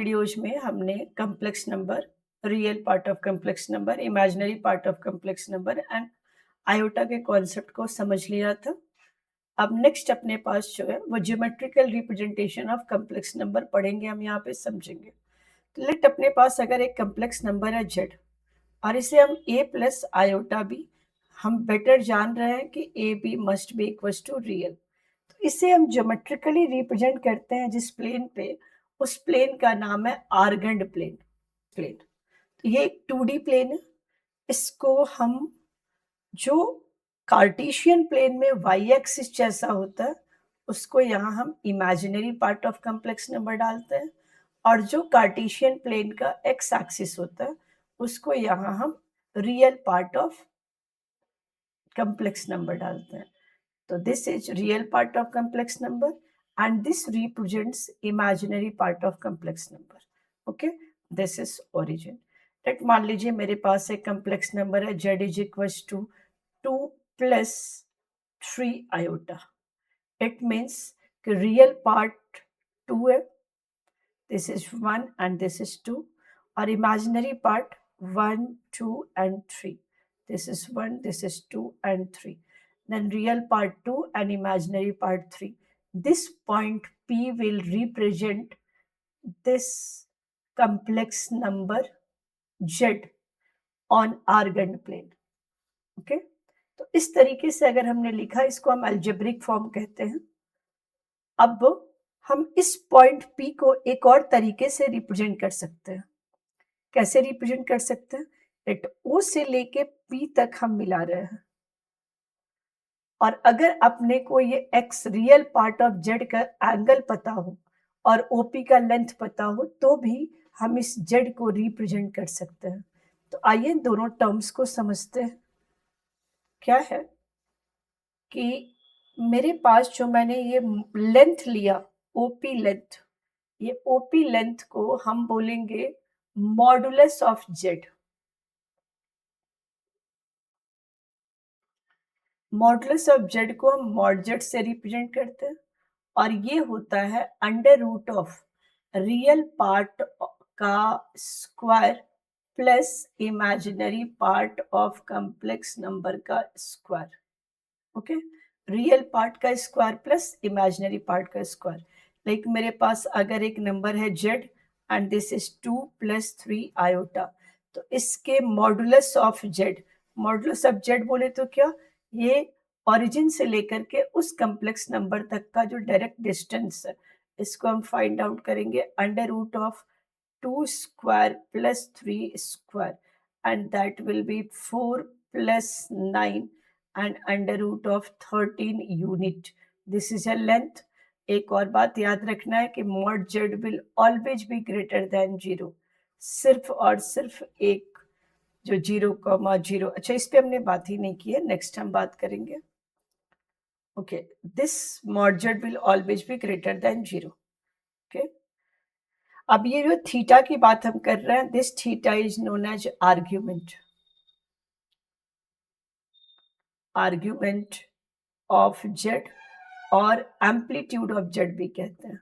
Videos में हमने complex number, real part of complex number, imaginary part of complex number and iota के concept को समझ लिया था। अब नेक्स्ट अपने पास जो है वो geometrical representation of complex number पढ़ेंगे, हम यहाँ पे समझेंगे। तो लेट अपने पास अगर एक कॉम्प्लेक्स नंबर है जेड और इसे हम ए प्लस आयोटा बी, हम बेटर जान रहे हैं कि a b must be equals to real. तो इसे हम ज्योमेट्रिकली रिप्रेजेंट करते हैं जिस प्लेन पे, उस प्लेन का नाम है आर्गेंड प्लेन। तो ये एक 2D प्लेन है। इसको हम जो कार्टेशियन प्लेन में वाई एक्सिस जैसा होता है उसको यहाँ हम imaginary part of complex number डालते हैं, और जो कार्टेशियन प्लेन का एक्स एक्सिस होता है उसको यहाँ हम real part of complex number डालते हैं। So this is real part of complex number and this represents imaginary part of complex number. Okay, this is origin. Let मान लीजिए मेरे पास एक complex number है z is equals to 2 plus 3 iota. It means कि real part 2 है, this is 1 and this is 2, और imaginary part 1, 2 and 3. This is 1, this is 2 and 3. Then real part 2 and imaginary part 3. This point P will represent this complex number Z on argand plane. Okay? तो इस तरीके से अगर हमने लिखा, इसको हम अलजेब्रिक फॉर्म कहते हैं। अब हम इस पॉइंट P को एक और तरीके से रिप्रेजेंट कर सकते हैं। कैसे रिप्रेजेंट कर सकते हैं? एट O से लेके P तक हम मिला रहे हैं, और अगर अपने को ये x real part of z का एंगल पता हो और OP का लेंथ पता हो तो भी हम इस z को रिप्रेजेंट कर सकते हैं। तो आइए दोनों टर्म्स को समझते हैं। क्या है कि मेरे पास जो मैंने ये लेंथ लिया OP लेंथ, ये OP लेंथ को हम बोलेंगे modulus of z। Modulus of z को हम मॉड z से रिप्रेजेंट करते हैं, और ये होता है under root of real part का square plus imaginary part of complex number का स्क्वायर। ओके, रियल पार्ट का स्क्वायर प्लस इमेजिनरी पार्ट का स्क्वायर। लाइक मेरे पास अगर एक नंबर है z and this is 2 + 3 iota, तो इसके modulus of z, modulus of z बोले तो क्या, ये ओरिजिन से लेकर के उस कॉम्प्लेक्स नंबर तक का जो डायरेक्ट डिस्टेंस है, इसको हम फाइंड आउट करेंगे under root of 2 square plus 3 square, and that will be 4 + 9 and under root of 13 unit. This is a length. एक और बात याद रखना है कि mod z will always be greater than 0, सिर्फ और सिर्फ एक जो 0,0। अच्छा, इस पे हमने बात ही नहीं की है, नेक्स्ट हम बात करेंगे। Okay, this mod z will always be greater than 0. Okay, अब ये जो थीटा की बात हम कर रहे हैं, this theta is known as argument of z, और एम्पलीट्यूड ऑफ z भी कहते हैं।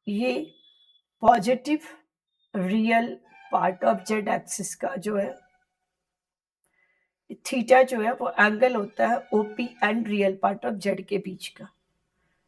ये positive real part of z axis का जो है थीटा जो है वो एंगल होता है OP and real part of z के बीच का।